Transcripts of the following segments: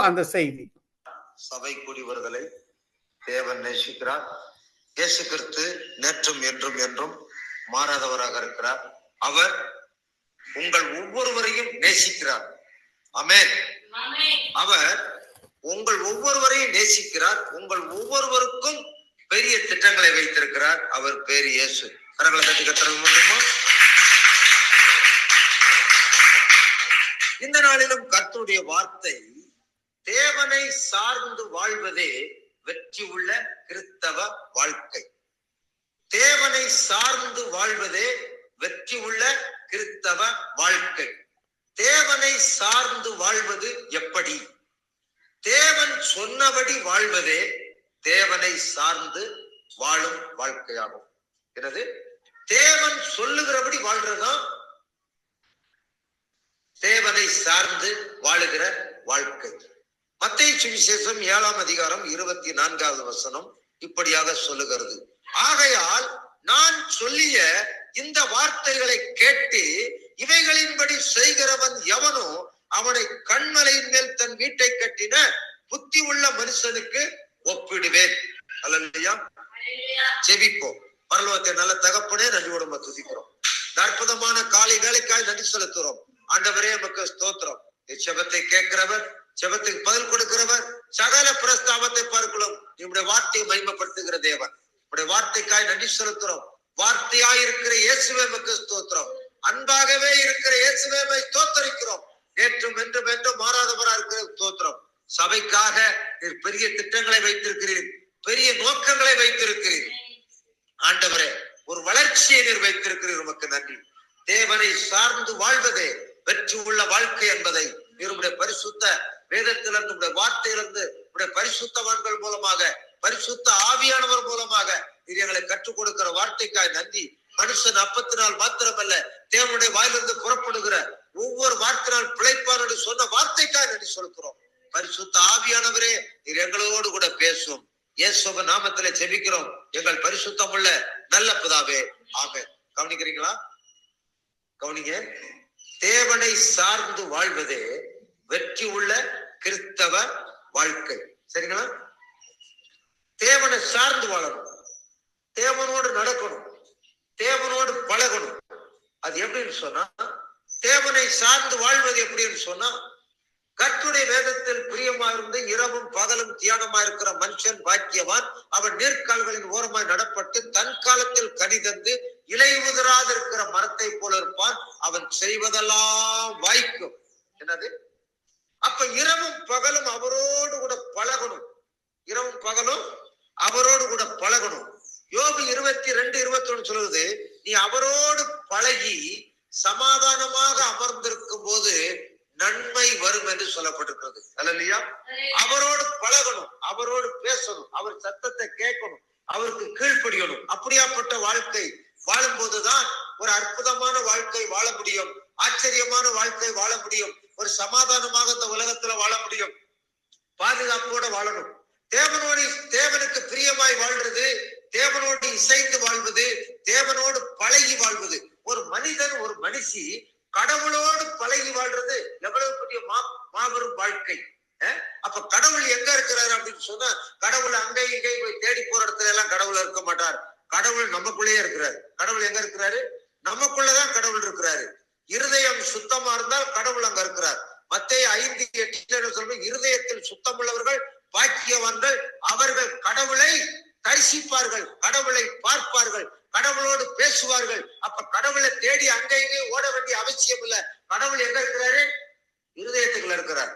அந்த செய்தி. சபை கூடி வருதலை தேவன் நேசிக்கிறார். இயேசு கிறிஸ்து நேற்றும் என்றும் என்றும் மாறாதவராக இருக்கிறார். அவர் உங்கள் ஒவ்வொருவரையும் நேசிக்கிறார். ஆமென். அவர் உங்கள் ஒவ்வொருவரையும் நேசிக்கிறார். உங்கள் ஒவ்வொருவருக்கும் பெரிய திட்டங்களை வைத்திருக்கிறார். அவர் பேர் இயேசு. கரங்களை தட்டி கத்தர முடியுமா? இந்த நாளிலும் கர்த்தருடைய வார்த்தை, தேவனை சார்ந்து வாழ்வதே வெற்றி உள்ள கிறிஸ்தவ வாழ்க்கை. தேவனை சார்ந்து வாழ்வதே வெற்றி உள்ள கிறிஸ்தவ வாழ்க்கை. தேவனை சார்ந்து வாழ்வது எப்படி? தேவன் சொன்னபடி வாழ்வதே தேவனை சார்ந்து வாழும் வாழ்க்கையாகும். எனது தேவன் சொல்லுகிறபடி வாழ்றதுதான் தேவனை சார்ந்து வாழுகிற வாழ்க்கை. மத்தேயு சுவிசேஷம் 7ஆம் அதிகாரம் 24வது வசனம் இப்படியாக சொல்லுகிறது, ஆகையால் நான் சொல்லிய இந்த வார்த்தைகளை கேட்டு இவைகளின்படி செய்கிறவன் எவனோ அவனை கண்மலையின் மேல் தன் வீட்டை கட்டின புத்தி உள்ள மனுஷனுக்கு ஒப்பிடுவேன். அல்லேலூயா. ஜெபிப்போம். பரலோகத்தை நல்ல தகப்பனே, நன்றியோடு நம்ம துதிக்கிறோம். அற்புதமான காலை வேலைக்காய் நன்றி செலுத்துறோம். ஆண்டவரே நமக்கு ஸ்தோத்திரம். ஜெபத்தை கேட்கிறவர், ஜெபத்துக்கு பதில் கொடுக்கிறவர், சகல பிரஸ்தாபத்தை பார்க்கலாம் நம்முடைய வார்த்தையை மகிமைப்படுத்துகிற தேவன். நம்முடைய வார்த்தைக்காய் நன்றி செலுத்துறோம். வார்த்தையாய் இருக்கிற இயேசுவே நமக்கு ஸ்தோத்திரம். அன்பாகவே இருக்கிற இயேசுவே ஸ்தோத்தரிக்கிறோம். நேற்றும் என்றும் என்றும் மாறாதவராக இருக்கிற ஸ்தோத்திரம். சபைக்காக பெரிய திட்டங்களை வைத்திருக்கிறீர், பெரிய நோக்கங்களை வைத்திருக்கிறீர். ஆண்டவரே, ஒரு வளர்ச்சியை நீர் வைத்திருக்கிறீர். உமக்கு நன்றி. தேவனை சார்ந்து வாழ்வதே வெற்றி உள்ள வாழ்க்கை என்பதை நீருடைய பரிசுத்த வேதத்திலிருந்து, உடைய வார்த்தையிலிருந்து, உடைய பரிசுத்தவான்கள் மூலமாக, பரிசுத்த ஆவியானவர் மூலமாக நீர் எங்களை கற்றுக் கொடுக்கிற வார்த்தைக்காய் நன்றி. மனுஷன் அப்பத்தினால் மாத்திரமல்ல, தேவனுடைய வாயிலிருந்து புறப்படுகிற ஒவ்வொரு வார்த்தையினால் பிழைப்பார் என்று சொன்ன வார்த்தைக்காய் நன்றி சொல்கிறோம். பரிசுத்த ஆவியானவரே, நீர் எங்களோடு கூட பேசும். இயேசுவின் நாமத்திலே ஜெபிக்கிறோம் எங்கள் பரிசுத்தம் உள்ள நல்ல பிதாவே, ஆமென். கவனிக்கிறீங்களா? கவனிங்க. தேவனை சார்ந்து வாழ்வதே வெற்றி உள்ள கிறிஸ்தவ வாழ்க்கை. சரிங்களா? தேவனை சார்ந்து வாழணும், தேவனோடு நடக்கணும், தேவனோடு பழகணும். அது எப்படின்னு சொன்னா, தேவனை சார்ந்து வாழ்வது எப்படின்னு சொன்னா, கர்த்தருடைய வேதத்தில் பிரியமா இருந்து இரவும் பகலும் தியானமா இருக்கிற மனுஷன் பாக்கியவான். அவன் நீர்க்கால்களின் ஓரமாய் நடப்பட்டு தன் காலத்தில் கனி தந்து இலை உதிராது இருக்கிற மரத்தை போல இருப்பான். அவன் செய்வதெல்லாம் வாய்க்கும். என்னது? அப்ப இரவும் பகலும் அவரோடு கூட பழகணும். இரவும் பகலும் அவரோடு கூட பழகணும். யோபு 22:21 சொல்லுது, நீ அவரோடு பழகி சமாதானமாக அமர்ந்திருக்கும் போது நன்மை வரும் என்று சொல்லப்பட்டிருக்கிறது. அல்லேலூயா. அவரோடு பழகணும், அவரோடு பேசணும், அவர் சத்தத்தை கேட்கணும், அவருக்கு கீழ்ப்படியணும். அப்படியாப்பட்ட வாழ்க்கை வாழும் போதுதான் ஒரு அற்புதமான வாழ்க்கை வாழ முடியும், ஆச்சரியமான வாழ்க்கை வாழ முடியும், ஒரு சமாதானமாக இந்த உலகத்துல வாழ முடியும், பாதுகாப்போட வாழணும். தேவனுக்கு பிரியமாய் வாழ்றது, தேவனோடு இசைந்து வாழ்வது, தேவனோடு பழகி வாழ்வது. ஒரு மனிதன், ஒரு மனுஷி கடவுளோடு பழகி வாழ்றது எவ்வளவு பெரிய மாபெரும் வாழ்க்கை. அப்ப கடவுள் எங்க இருக்கிறாரு அப்படின்னு சொன்னா, கடவுள் அங்கே இங்கே போய் தேடி போற இடத்துல எல்லாம் கடவுள் இருக்க மாட்டார். கடவுள் நமக்குள்ளேயே இருக்கிறாரு. கடவுள் எங்க இருக்கிறாரு? நமக்குள்ளதான் கடவுள் இருக்கிறாரு. இருதயம் சுத்தமா இருந்தால் கடவுள் அங்க இருக்கிறார். மத்தேயு 5:8 சொல்ற, இருதயத்தில் சுத்தம் உள்ளவர்கள் பாக்கியவான்கள், அவர்கள் கடவுளை தரிசிப்பார்கள், கடவுளை பார்ப்பார்கள், கடவுளோடு பேசுவார்கள். அப்ப கடவுளை தேடி அங்கே இங்கே ஓட வேண்டிய அவசியம் இல்ல. கடவுள் எங்க இருக்கிறாரு? இருதயத்துக்குள்ள இருக்கிறார்.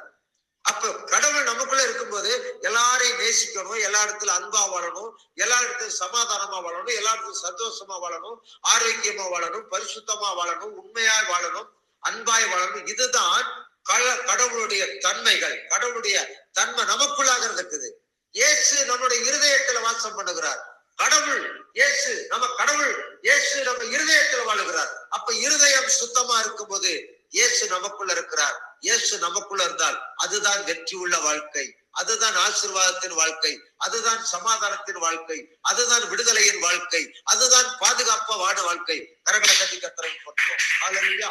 அப்ப கடவுள் நமக்குள்ள இருக்கும்போது எல்லாரையும் நேசிக்கணும், எல்லா இடத்துல அன்பா வாழணும், எல்லா இடத்துலயும் சமாதானமா வாழணும், எல்லா இடத்துலயும் சந்தோஷமா வாழணும், ஆரோக்கியமா வாழணும், பரிசுத்தமா வாழணும், உண்மையாய் வாழணும், அன்பாய் வாழணும். இதுதான் கடவுளுடைய தன்மைகள். கடவுளுடைய தன்மை நமக்குள்ளாக இருக்குது. இயேசு நம்முடைய இருதயத்துல வாசம் பண்ணுகிறார். கடவுள் இயேசு நம்ம இருதயத்துல வாழுகிறார். அப்ப இருதயம் சுத்தமா இருக்கும் போது இயேசு நமக்குள்ள இருக்கிறார். இயேசு நமக்குள்ள இருந்தால் அதுதான் வெற்றி உள்ள வாழ்க்கை, அதுதான் ஆசீர்வாதத்தின் வாழ்க்கை, அதுதான் சமாதானத்தின் வாழ்க்கை, அதுதான் விடுதலையின் வாழ்க்கை, அதுதான் பாதுகாப்பா வாழ வாழ்க்கை. கரங்களை கட்டி கத்தரை போற்றுவோம். ஹல்லேலூயா.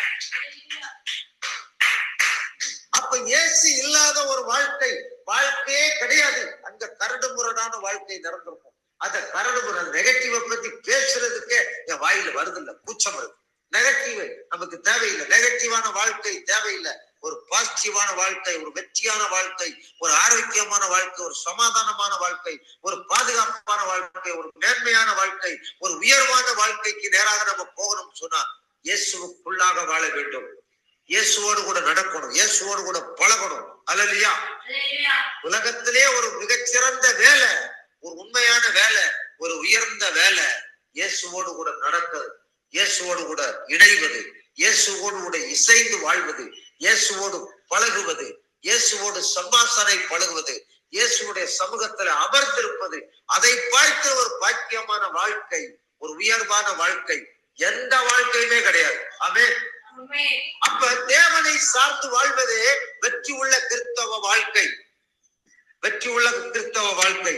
அப்ப இயேசு இல்லாத ஒரு வாழ்க்கை வாழ்க்கையே கிடையாது. அங்க கரடு முரடான வாழ்க்கை நடந்திருக்கும். அந்த கரடு முரடு நெகட்டிவை பத்தி பேசுறதுக்கே என் வாயில வருது இல்ல, கூச்சம் இருக்கு. நெகட்டிவ் நமக்கு தேவையில்லை, நெகட்டிவான வாழ்க்கை தேவையில்லை. ஒரு பாசிட்டிவான வாழ்க்கை, ஒரு வெற்றியான வாழ்க்கை, ஒரு ஆரோக்கியமான வாழ்க்கை, ஒரு சமாதானமான வாழ்க்கை, ஒரு பாதுகாப்பான வாழ்க்கை, ஒரு மேன்மையான வாழ்க்கை, ஒரு உயர்வான வாழ்க்கைக்கு நேராக நம்ம போகணும்னு சொன்னா இயேசுவுக்குள்ளாக வாழ வேண்டும். இயேசுவோடு கூட நடக்கணும், இயேசுவோடு கூட பழகணும். அல்லேலூயா. உலகத்திலே ஒரு மிகச்சிறந்த வேலை, ஒரு உண்மையான வேலை, ஒரு உயர்ந்த வேலை இயேசுவோடு கூட நடக்கிறது, இயேசுவோடு கூட இணைவது, இயேசுவோடு கூட இசைந்து வாழ்வது, இயேசுவோடு பழகுவது, இயேசுவோடு சம்பாஷணை பழகுவது, இயேசுடைய சமூகத்துல அமர்ந்திருப்பது. அதை பார்த்து ஒரு பாக்கியமான வாழ்க்கை, ஒரு உயர்வான வாழ்க்கை எந்த வாழ்க்கையுமே கிடையாது. ஆமென். அப்ப தேவனை சார்ந்து வாழ்வதே வெற்றி உள்ள கிறிஸ்தவ வாழ்க்கை, வெற்றி உள்ள கிறிஸ்தவ வாழ்க்கை.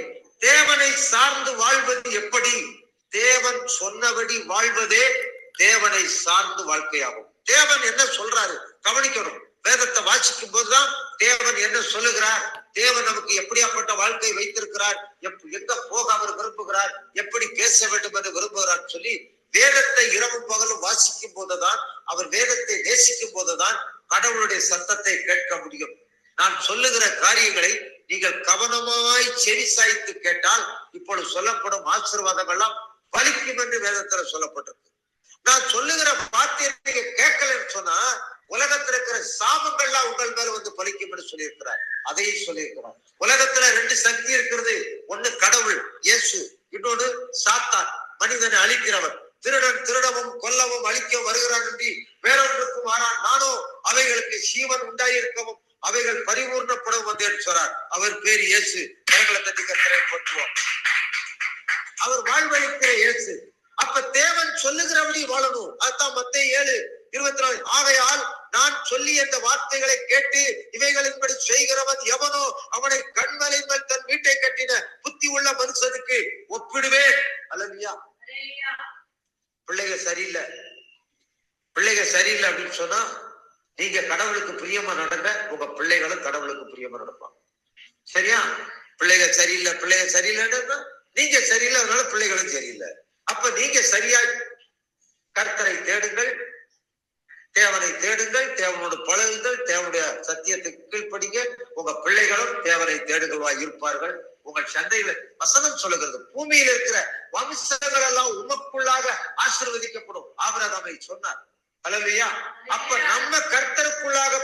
தேவனை சார்ந்து வாழ்வது எப்படி? தேவன் சொன்னபடி வாழ்வதே தேவனை சார்ந்து வாழ்க்கையாகும். தேவன் என்ன சொல்றாரு கவனிக்கணும். வேதத்தை வாசிக்கும் போதுதான் தேவன் என்ன சொல்லுகிறார், தேவன் நமக்கு எப்படியாப்பட்ட வாழ்க்கை வைத்திருக்கிறார், எங்க போக அவர் விரும்புகிறார், எப்படி பேச வேண்டும் என்று விரும்புகிறார் சொல்லி வேதத்தை இரவும் பகலும் வாசிக்கும் போதுதான், அவர் வேதத்தை நேசிக்கும் போதுதான் கடவுளுடைய சத்தத்தை கேட்க முடியும். நான் சொல்லுகிற காரியங்களை நீங்கள் கவனமாய் செவி சாய்த்து கேட்டால் இப்பொழுது சொல்லப்படும் ஆசீர்வாதங்கள்லாம் பலிக்கும் என்று வேதத்துல சொல்லப்பட்டிருக்கு. நான் சொல்லுகிற வார்த்தையை நீங்க கேட்கலன்னு சொன்னா உலகத்துல இருக்கிற சாபங்கள்லாம் உங்கள் மேல வந்து பலிக்கும் என்று சொல்லியிருக்கிறார். அதையும் சொல்லியிருக்கிறார். உலகத்துல 2 சக்தி இருக்கிறது. ஒண்ணு கடவுள் இயேசு, இன்னொன்னு சாத்தான் மனிதனை அழிக்கிறவர். திருடன் திருடவும் கொல்லவும் அழிக்க வருகிறான் என்று வேறொன்றுக்கும் மாறான் நானோ அவைகளுக்கு ஜீவன் உண்டாயிருக்கவும் அவைகள் பரிபூர்ணப்படும் வந்தேன்னு சொல்றார். அவர் பேர் இயேசு. கரங்களை தட்டி கர்த்தரை போற்றுவோம். அவர் வாழ்வழிக்கிற இயேசு. அப்ப தேவன் சொல்லுகிறபடி வாழணும். அதுதான் மத்தேயு 7:24. ஆகையால் நான் சொல்லி அந்த வார்த்தைகளை கேட்டு இவைகளின்படி செய்கிறவன் எவனோ அவனை கண்மலையின் மேல் தன் வீட்டை கட்டின புத்தி உள்ள மனுஷனுக்கு ஒப்பிடுவேன். அல்லேலூயா. பிள்ளைங்க சரியில்லை, பிள்ளைங்க சரியில்லை அப்படின்னு சொன்னா நீங்க கடவுளுக்கு பிரியமா நடங்க, உங்க பிள்ளைகளும் கடவுளுக்கு பிரியமா நடப்பாங்க. சரியா? பிள்ளைங்க சரியில்லை, பிள்ளைங்க சரியில்லைன்னா நீங்க சரியில்லை, அதனால பிள்ளைகளும் சரியில்லை. அப்ப நீங்க சரியா கர்த்தரை தேடுங்கள், தேவனை தேடுங்கள், தேவனோடு பழகுங்கள், தேவனுடைய சத்தியத்துக்கு கீழ்ப்படிங்க. உங்க பிள்ளைகளும் தேவனை தேடுகிறவா இருப்பார்கள். உங்கள் சந்தையில வசனம் சொல்லுகிறது, பூமியில் இருக்கிற வம்சங்கள் எல்லாம் உமக்குள்ளாக ஆசீர்வதிக்கப்படும். ஆபிரகாமை சொன்னார். அல்லேலூயா. அப்ப நம்ம கர்த்தருக்குள்ளாக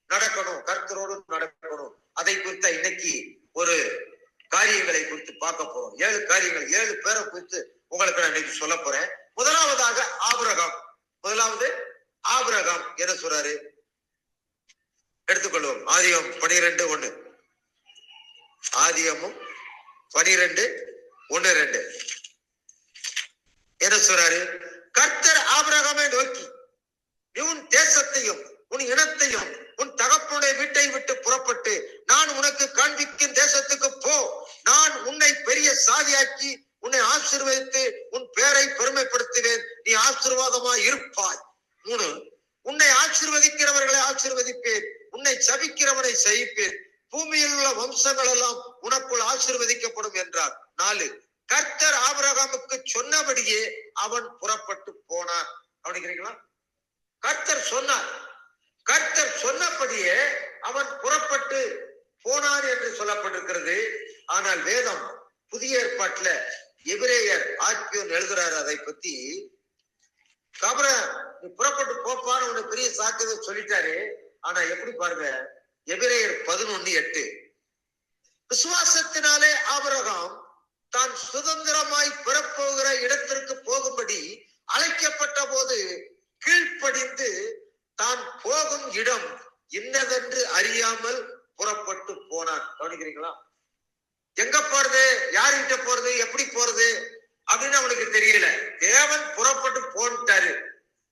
நடக்கணும், கர்த்தரோடு நடக்கணும். அதை குறித்த இன்னைக்கு ஒரு காரியங்களை குறித்து பார்க்க போறோம். 7 காரியங்கள், 7 பேரை குறித்து உங்களுக்கு நான் இன்னைக்கு சொல்ல போறேன். முதலாவதாக ஆபிரகாம். முதலாவது ஆபிரகாம் என்ன சொல்றாரு எடுத்துக்கொள்வோம். ஆதியாகமம் 12:1. ஆதியாகமம் 12:1-2 என்ன சொல்றாரு? கர்த்தர் ஆபிரகாமை நோக்கி, உன் தேசத்தையும் உன் இனத்தையும் உன் தகப்பனுடைய வீட்டை விட்டு புறப்பட்டு நான் உனக்கு காண்பிக்கும் தேசத்துக்கு போ. நான் உன்னை பெரிய சாதியாக்கி உன்னை ஆசீர்வதித்து உன் பேரை பெருமைப்படுத்துவேன். நீ ஆசீர்வாதமாய் இருப்பாய். 3, உன்னை ஆசீர்வதிக்கிறவர்களை ஆசீர்வதிப்பேன், உன்னை சபிக்கிறவனை சபிப்பேன். பூமியில் உள்ள வம்சங்கள் எல்லாம் உனக்குள் ஆசீர்வதிக்கப்படும் என்றார். 4, கர்த்தர் ஆபிரகாமுக்கு சொன்னபடியே அவன் புறப்பட்டு போனான். கவனிக்கிறீங்களா? கர்த்தர் சொன்னார், கர்த்தர் சொன்னபடியே அவன் புறப்பட்டு போனான் என்று சொல்லப்பட்டிருக்கிறது. ஆனால் வேதம் புதிய ஏற்பாட்டுல எபிரேயர் ஆக்கியோன் எழுதுறாரு அதை பத்தி. கபர நீ புறப்பட்டு போப்பான்னு உன்னை பெரிய சாக்குன்னு சொல்லிட்டாரு. ஆனா எப்படி பாருங்க, எபிரேயர் 11:8 விசுவாசத்தினாலே ஆபிரகாம் தான் சுதந்திரமாய் பெறப்போகிற இடத்திற்கு போகும்படி அழைக்கப்பட்ட போது கீழ்ப்படிந்து தான் போகும் இடம் இன்னதென்று அறியாமல் புறப்பட்டு போனான். கவனிக்கிறீங்களா? எங்க போறது, யாருகிட்ட போறது, எப்படி போறது அப்படின்னு அவனுக்கு தெரியல. தேவன் புறப்பட்டு போன்ட்டாரு.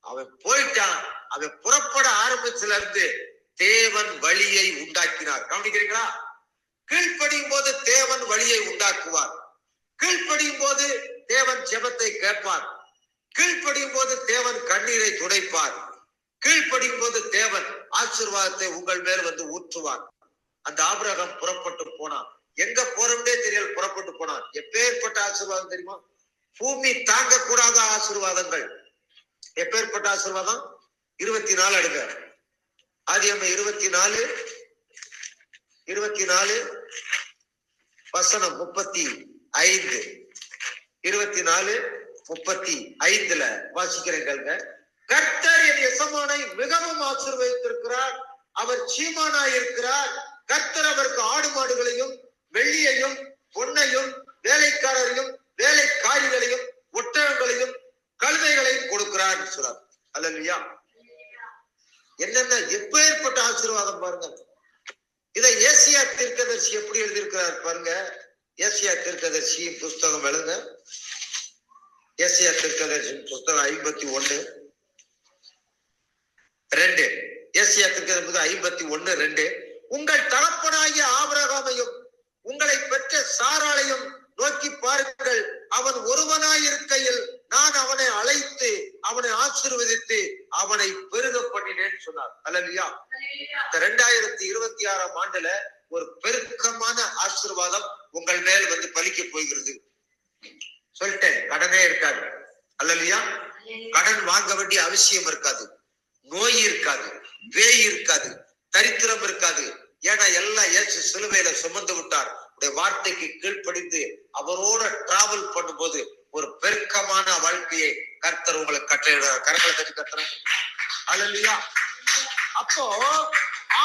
அவன் போயிட்டான். அவன் புறப்பட ஆரம்பிச்சதுல இருந்து தேவன் வழியை உண்டாக்கினார். கவனிக்கிறீங்களா? கீழ்ப்படியும் போது தேவன் வழியை உண்டாக்குவார். கீழ்ப்படியும் போது தேவன் ஜெபத்தை கேட்பார். கீழ்ப்படியும் போது தேவன் கண்ணீரை துடைப்பார். கீழ்ப்படியும் போது தேவன் ஆசீர்வாதத்தை உங்கள் மேல் வந்து ஊற்றுவார். அந்த ஆபிரகாம் புறப்பட்டு போனான். எங்க போறோம்னே தெரியல, புறப்பட்டு போனான். எப்பேற்பட்ட ஆசீர்வாதம் தெரியுமா? பூமி தாங்க கூடாத ஆசீர்வாதங்கள். எப்பேற்பட்ட ஆசீர்வாதம்? 24 அடுங்க. ஆதியாகமம் 24 வசனம் 35. 24:35 வாசிக்கிறேங்க. கர்த்தர் என் எசமானை மிகவும் ஆசீர்வதித்திருக்கிறார். அவர் சீமானாய் இருக்கிறார். கர்த்தர் அவருக்கு ஆடு மாடுகளையும் வெள்ளியையும் பொன்னையும் வேலைக்காரரையும் வேலைக்காரிகளையும் ஒட்டகங்களையும் கழுதைகளையும் கொடுக்கிறார் சொல்றார். அல்லேலூயா. என்னென்ன எப்பேற்பட்ட ஆசீர்வாதம் பாருங்க. இதை ஏசியா தீர்க்கதரிசி எப்படி எழுதியிருக்கிறார் பாருங்க. ஏசியா தீர்க்கதரிசி புஸ்தகம் எழுதுங்க. ஏசியா தீர்க்கதரிசி புஸ்தகம் 51:2. ஏசியா தீர்க்கதரிசி 51:2. உங்கள் தகப்பனாகிய ஆபிரகாமையும் உங்களை பெற்ற சாராளையும் நோக்கி பாருங்கள். அவன் ஒருவனாய் இருக்கையில் நான் அவனை அழைத்து அவனை ஆசீர்வதித்து அவனை பெருக பண்ணினேன்னு சொன்னார். அல்லேலூயா. 2026ஆம் ஆண்டுல ஒரு பெருக்கமான ஆசீர்வாதம் உங்கள் மேல் வந்து பலிக்க போகிறது. சொல்லிட்டேன், கடனே இருக்காது. அல்லேலூயா. கடன் வாங்க வேண்டிய அவசியம் இருக்காது. நோய் இருக்காது, வேய் இருக்காது, தரித்திரம் இருக்காது. ஏன்னா எல்லாம் இயேசு சிலுவையில சுமந்து விட்டார். வார்த்தைக்கு கீழ்ப்படிந்து அவரோட டிராவல் பண்ணும்போது ஒரு பெருக்கமான வாழ்க்கையை கர்த்தர் உங்களுக்கு கட்டளையிடுறார். கரங்களை தட்டி கர்த்தர். அல்லேலூயா. அப்போ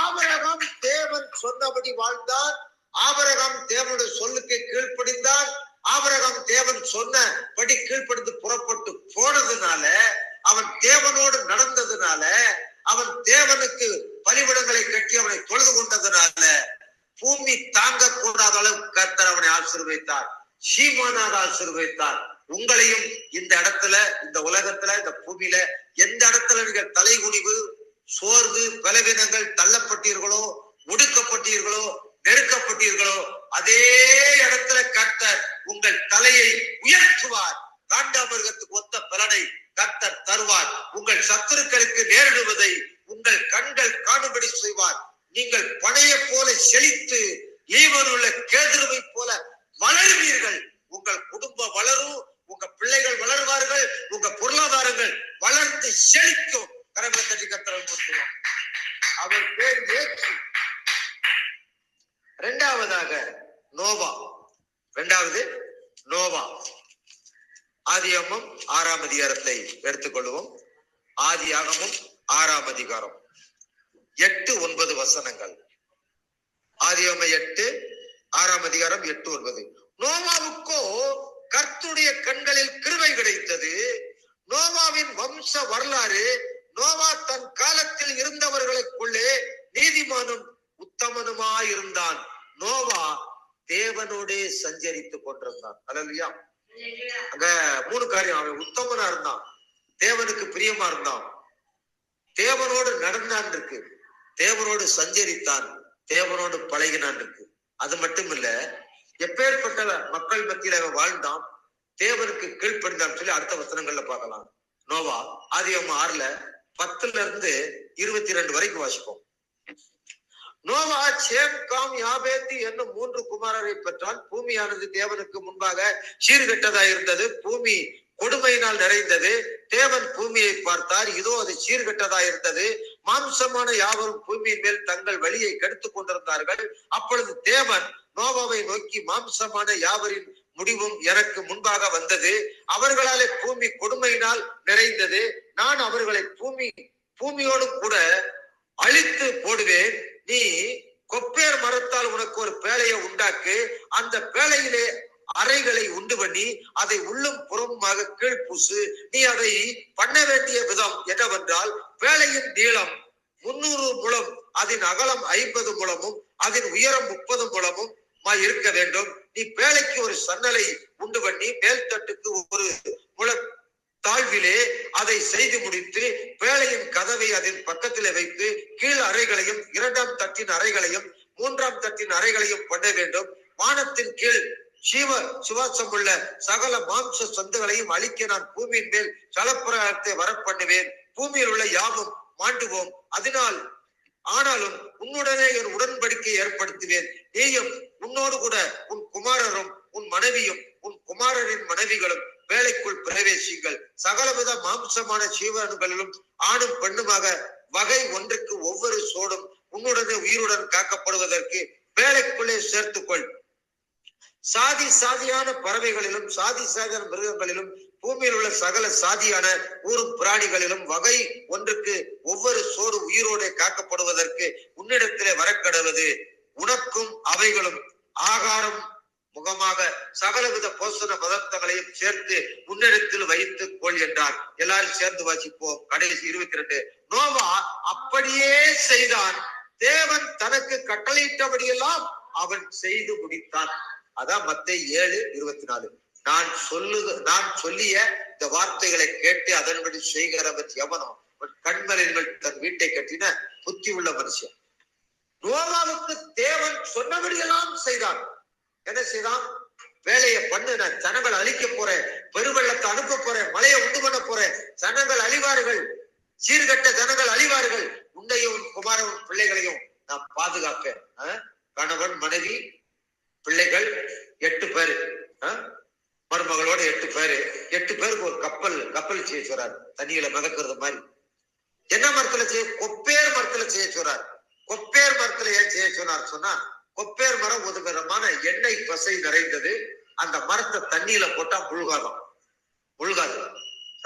ஆபிரகாம் தேவன் சொன்னபடி வாழ்ந்தார். ஆபிரகாம் தேவனுடைய சொல்லுக்கு கீழ்ப்படிந்தார். ஆபிரகாம் தேவன் சொன்னபடி கீழ்ப்படிந்து புறப்பட்டு போனதுனால, அவன் தேவனோடு நடந்ததுனால, அவன் தேவனுக்கு பலிபீடங்களை கட்டி அவனை தொழுது கொண்டதுனால பூமி தாங்க கூடாத அளவுக்கு கர்த்தர் அவனை ஆசீர்வதித்தார். சீமானாக ஆசீர்வதித்தார். உங்களையும் இந்த இடத்துல, இந்த உலகத்துல, இந்த பூமியில எந்த இடத்துல நீங்கள் தலைகுனிவு, சோர்வு, பலவீனங்கள் தள்ளப்பட்டீர்களோ, ஒடுக்கப்பட்டீர்களோ, நெருக்கப்பட்டீர்களோ, அதே இடத்துல கர்த்தர் உங்கள் தலையை உயர்த்துவார். காண்டாமிருகத்துக்கு ஒத்த பலனை கர்த்தர் தருவார். உங்கள் சத்துருக்களுக்கு நேரிடுவதை உங்கள் கண்கள் காணும்படி செய்வார். நீங்கள் பனையை போல செழித்து லீபனோனுள்ள கேதுருவை போல வளருவீர்கள். உங்கள் குடும்பம் வளரும், உங்க பிள்ளைகள் வளருவார்கள், உங்க பொருளாதாரங்கள் வளர்ந்து செழிக்கும். கரங்களை தட்டி கர்த்தரை போற்றுவோம். அவர் பேர் ஏற்று. இரண்டாவதாக நோவா. ஆதியாகமம் 6ஆம் அதிகாரத்தை எடுத்துக்கொள்வோம். ஆதியாகமம் 6ஆம் அதிகாரம் 8-9 வசனங்கள். ஆதியாகமம் 6ஆம் அதிகாரம் 8-9. நோவாவுக்கோ கர்த்தருடைய கண்களில் கிருபை கிடைத்தது. நோவாவின் வம்ச வரலாறு. நோவா தன் காலத்தில் இருந்தவர்களுக்குள்ளே நீதிமானும் உத்தமனுமாயிருந்தான். நோவா தேவனோடே சஞ்சரித்துக் கொண்டிருந்தான். அல்லேலூயா. அங்க 3 காரியம். அவன் உத்தமனா இருந்தான், தேவனுக்கு பிரியமா இருந்தான், தேவனோடு நடந்தான் இருக்கு, தேவனோடு சஞ்சரித்தான், தேவனோடு பழகினான் இருக்கு. அது மட்டும் இல்ல, எப்பேற்பட்ட மக்கள் மத்தியில அவன் வாழ்ந்தான், தேவனுக்கு கீழ்ப்படிந்தான் சொல்லி அடுத்த வசனங்கள்ல பார்க்கலாம். நோவா ஆதியாகமம் 6:10-22 வரைக்கும் வாசிப்போம். நோவா சேம், காம், யாபேத்து என்னும் 3 குமாரரை பெற்றான். பூமியானது தேவனுக்கு முன்பாக சீர்கெட்டதா இருந்தது. பூமி கொடுமையினால் நிறைந்தது. தேவன் பூமியை பார்த்தார், இதோ அது சீர்கெட்டதா இருந்தது. மாம்சமான யாவரும் பூமியின் மேல் தங்கள் வழியை கெடுத்துக் கொண்டிருந்தார்கள். அப்பொழுது தேவன் நோவாவை நோக்கி, மாம்சமான யாவரின் முடிவும் எனக்கு முன்பாக வந்தது. அவர்களாலே பூமி கொடுமையினால் நிறைந்தது. நான் அவர்களை பூமியோடு கூட அழித்து போடுவேன். நீ கொப்பேர் மரத்தால் உனக்கு ஒரு பேழையை உண்டாக்கு. அந்த பேழையிலே அறைகளை உண்டு பண்ணி அதை உள்ளும் புறமுமாக கீழ் பூசு. நீ அதை பண்ண வேண்டிய விதம் என்னவென்றால், பேழையின் நீளம் 300 முழம், அதன் அகலம் 50 முழமும், அதன் உயரம் 30 முழமும் இருக்க வேண்டும். நீ பேழைக்கு ஒரு சன்னலை உண்டு பண்ணி மேல் தட்டுக்கு ஒரு முழ தாழ்விலே அதை செய்து முடித்து, பேழையின் கதவை அதன் பக்கத்திலே வைத்து, கீழ் அறைகளையும் 2ஆம் தட்டின் அறைகளையும் 3ஆம் தட்டின் அறைகளையும் பண்ண வேண்டும். வானத்தின் கீழ் சுவாசம் உள்ள சகல மாம்ச சந்துகளையும் அழிக்க நான் பூமியின் மேல் ஜலப்பிரகாரத்தை வர பண்ணுவேன். பூமியில் உள்ள யாவும் மாண்டுவோம். அதனால் ஆனாலும் உன்னுடனே என் உடன்படிக்கை ஏற்படுத்துவேன். நீயும் உன்னோடு கூட உன் குமாரரும் உன் மனைவியும் உன் குமாரரின் மனைவிகளும் வேலைக்குள் பிரவேசியுங்கள். சகலவித மாம்சமான ஜீவன்களிலும் ஆணும் பெண்ணுமாக வகை ஒன்றுக்கு ஒவ்வொரு சோடும் உன்னுடனே உயிருடன் காக்கப்படுவதற்கு வேலைக்குள்ளே சேர்த்துக்கொள். சாதி சாதியான பறவைகளிலும் சாதி சாதியான மிருகங்களிலும் பூமியில் உள்ள சகல சாதியான ஊரும் பிராணிகளிலும் வகை ஒன்றுக்கு ஒவ்வொரு சோடு உயிரோட காக்கப்படுவதற்கு உன்னிடத்திலே வரக்கடுவது. உனக்கும் அவைகளும் ஆகாரம் முகமாக சகலவித போஷண பதார்த்தங்களையும் சேர்த்து முன்னிடத்தில் வைத்துக் கொள் என்றார். எல்லாரும் சேர்ந்து வாசிப்போம். கடைசி 22. நோவா அப்படியே செய்தான். தேவன் தனக்கு கட்டளையிட்டபடியெல்லாம் அவன் செய்து முடித்தான். அதான் மத்தேயு 7:24. நான் சொல்லிய இந்த வார்த்தைகளை கேட்டு அதன்படி செய்கிறவன் எவனோ கண்மலைகள் தன் வீட்டை கட்டின புத்தி உள்ள மனுஷன். நோவாவுக்கு தேவன் சொன்னபடியெல்லாம் செய்தான். என்ன செய்தான்? வேலையை பண்ணு, நான் ஜனங்கள் அழிக்க போறேன், பெருவெள்ளத்தை அனுப்ப போறேன், மழையை உண்டு பண்ண போறேன், ஜனங்கள் அழிவார்கள், சீர்கட்ட ஜனங்கள் அழிவார்கள், உன்னையும் குமாரன் பிள்ளைகளையும் நான் பாதுகாப்பேன். கணவன் மனைவி பிள்ளைகள் 8 பேரு, மருமகளோட 8 பேரு, 8 பேருக்கு ஒரு கப்பல் செய்ய சொல்றாரு. தண்ணியில மிதக்கிறது மாதிரி. என்ன மரத்துல செய்ய? கொப்பேர் மரத்துல செய்ய சொல்றாரு. கொப்பேர் மரத்துல ஏன் செய்ய சொன்னார் சொன்னா, கொப்பேர் மரம் ஒரு விதமான எண்ணெய் பசை நிறைந்தது. அந்த மரத்தை தண்ணியில போட்டா முழுகாது,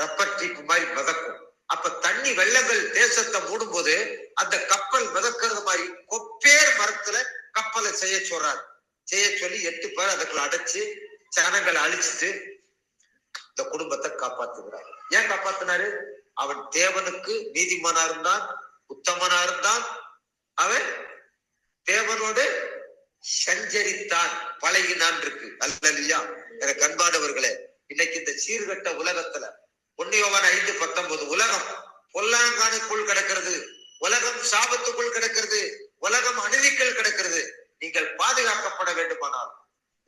ரப்பர் டீப் மாதிரி மிதக்கும். அப்ப தண்ணி வெள்ளங்கள் தேசத்தை மூடும் போது அந்த கப்பல் மிதக்கிறது மாதிரி கொப்பேர் மரத்துல கப்பலை செய்ய சொல்றாரு. செய்ய சொல்லி 8 பேர் அதுக்குள்ள அடைச்சு ஜனங்களை அழிச்சிட்டு இந்த குடும்பத்தை காப்பாத்துகிறார். ஏன் காப்பாத்தினாரு? அவன் தேவனுக்கு நீதிமானா இருந்தான், உத்தமனா இருந்தான், அவன் தேவனோடு சஞ்சரித்தான், பழகினான் இருக்கு. அல்லையா? எனக்கு அன்பானவர்களே, இன்னைக்கு இந்த சீர்கட்ட உலகத்துல 1 யோவான் 5:19 உலகம் பொல்லாங்கானுக்குள் கிடக்கிறது, உலகம் சாபத்துக்குள் கிடக்கிறது, உலகம் அநீதிக்குள் கிடக்கிறது. நீங்கள் பாதுகாக்கப்பட வேண்டுமானால்,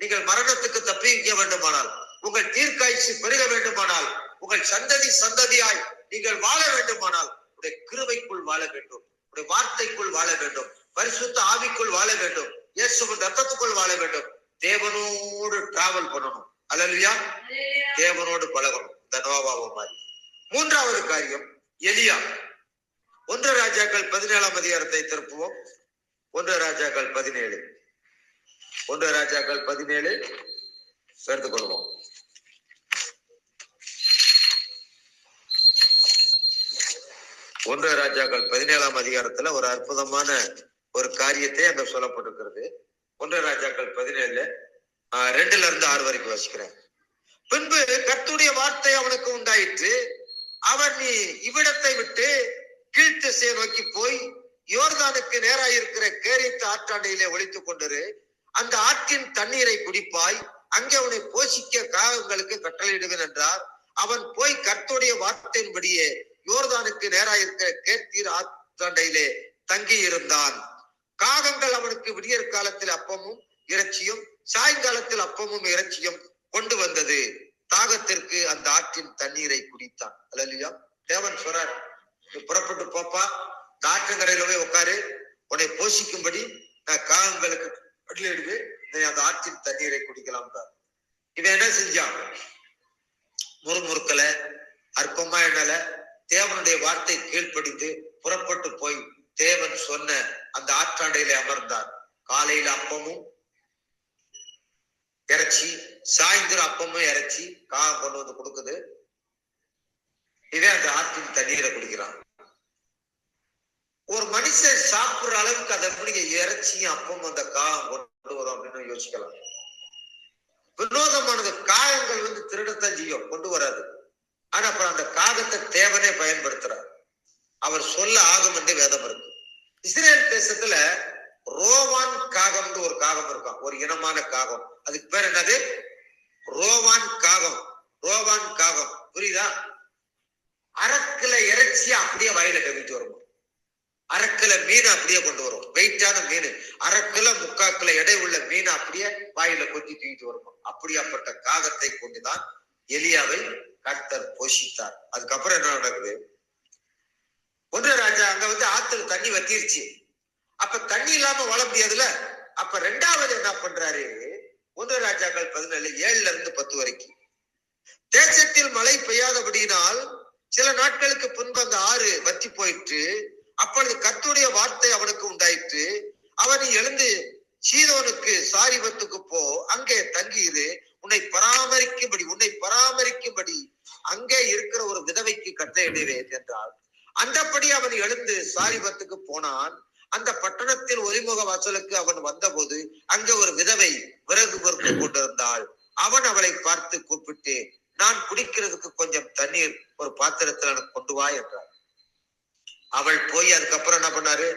நீங்கள் மரணத்துக்கு தப்பிக்க வேண்டுமானால், உங்கள் தீர்க்காய்ச்சி பெருக வேண்டுமானால், உங்கள் சந்ததியாய் நீங்கள் வாழ வேண்டுமானால், உடைய கிருபைக்குள் வாழ வேண்டும், உடைய வார்த்தைக்குள் வாழ வேண்டும், பரிசுத்த ஆவிக்குள் வாழ வேண்டும், இயேசுவின் ரத்தத்துக்குள் வாழ வேண்டும், தேவனோடு டிராவல் பண்ணணும். அல்லேலூயா. தேவனோடு பழகணும். இந்த நோவாவை மாதிரி. 3வது காரியம் எலியா. 1 ராஜாக்கள் 17ஆம் அதிகாரத்தை திருப்புவோம். 1 ராஜாக்கள் 17 சேர்த்துக் கொள்வோம். ஒன்று ராஜாக்கள் 17ஆம் அதிகாரத்துல ஒரு அற்புதமான ஒரு காரியத்தை அங்க சொல்லப்பட்டிருக்கிறது. 1 ராஜாக்கள் 17 2-6 வரைக்கும் வாசிக்கிறேன். பின்பு கர்த்தருடைய வார்த்தை அவனுக்கு உண்டாயிற்று. அவன், நீ இவ்விடத்தை விட்டு கீழ்த்திசையை நோக்கி போய் யோர்தானுக்கு நேராயிருக்கிற கேரித்து ஆற்றாண்டையிலே ஒளித்துக் கொண்டிரு. அந்த ஆற்றின் தண்ணீரை குடிப்பாய். அங்கே அவனை போஷிக்க காகங்களுக்கு கட்டளையிடுவேன் என்றார். அவன் போய் கர்த்தருடைய வார்த்தையின்படியே யோர்தானுக்கு நேராயிருக்கிற கேத்தீர் ஆற்றாண்டையிலே தங்கி இருந்தான். காகங்கள் அவனுக்கு விடியற் காலத்தில் அப்பமும் இறைச்சியும், சாயங்காலத்தில் அப்பமும் இறைச்சியும் கொண்டு வந்தது. தாகத்திற்கு அந்த ஆற்றின் தண்ணீரை குடித்தான். அல்லேலூயா. தேவன் சொல்றார், புறப்பட்டு போப்பா, இந்த ஆற்றங்கரையில போய் உட்காரு, உன்னை போஷிக்கும்படி நான் காகங்களுக்கு கட்டளையிடுவேன், அந்த ஆற்றின் தண்ணீரை குடிக்கலாம். இவன் என்ன செஞ்சான்? முறுமுறுக்கல, அற்பமா எண்ணல, தேவனுடைய வார்த்தை கீழ்ப்படிந்து புறப்பட்டு போய் தேவன் சொன்ன அந்த ஆற்றாண்டையில அமர்ந்தார். காலையில அப்பமும் இறைச்சி, சாயந்தரம் அப்பமும் இறைச்சி காகம் கொண்டு வந்து கொடுக்குது. இவன் அந்த ஆற்றின் தண்ணீரை குடிக்கிறான். ஒரு மனுஷன் சாப்பிடுற அளவுக்கு அதை எப்படி இறைச்சியும் அப்பமும் அந்த காகம் கொண்டு வரும் அப்படின்னு யோசிக்கலாம். வினோதமானது. காகங்கள் திருடத்தான் செய்யும், கொண்டு வராது. ஆனா அப்புறம் அந்த காகத்தை தேவனே பயன்படுத்துறார். அவர் சொல்ல ஆகும் என்று வேதம் இருக்கு. இஸ்ரேல் தேசத்துல ரோவான் காகம் ஒரு காகம் இருக்கான், ஒரு இனமான காகம். அதுக்கு பேர் என்னது? ரோவான் காகம். ரோவான் காகம், புரியுதா? அரக்கில இறைச்சியா அப்படியே வயல கவிட்டு வரும். அரக்கில மீன் அப்படியே கொண்டு வரும், வெயிட்டான மீன். அரக்கில 3/4 கிலோ எடை உள்ள மீன் அப்படியே வாயில கொத்தி தூக்கிட்டு வரும். அப்படியாப்பட்ட காகத்தை கொண்டுதான் எலியாவை கர்த்தர் போஷித்தார். அதுக்கப்புறம் என்ன நடக்குது? 1 ராஜா, அங்க ஆத்துல தண்ணி வத்திருச்சு. அப்ப தண்ணி இல்லாம வாழ முடியாதுல்ல. அப்ப ரெண்டாவது என்ன பண்றாரு, 1 ராஜாக்கள் 17:7-10 வரைக்கும், தேசத்தில் மழை பெய்யாதபடியினால் சில நாட்களுக்கு பின்பு அந்த ஆறு வற்றி போயிற்று. அப்பொழுது கர்த்தருடைய வார்த்தை அவனுக்கு உண்டாயிற்று. அவன் எழுந்து சீதோனுக்கு சாரிபத்துக்கு போ, அங்கே தங்கியிரு, உன்னை பராமரிக்கும்படி அங்கே இருக்கிற ஒரு விதவைக்கு கட்டளையிடுவேன் என்றார். அந்தபடி அவன் எழுந்து சாரிபத்துக்கு போனான். அந்த பட்டணத்தில் ஒலிமுக வாசலுக்கு அவன் வந்தபோது அங்கே ஒரு விதவை விறகு பொறுத்து கொண்டிருந்தாள். அவன் அவளை பார்த்து கூப்பிட்டு, நான் குடிக்கிறதுக்கு கொஞ்சம் தண்ணீர் ஒரு பாத்திரத்தில் எனக்கு கொண்டு வா என்றார். அவள் போய் அதுக்கப்புறம் என்ன பண்ணாரு,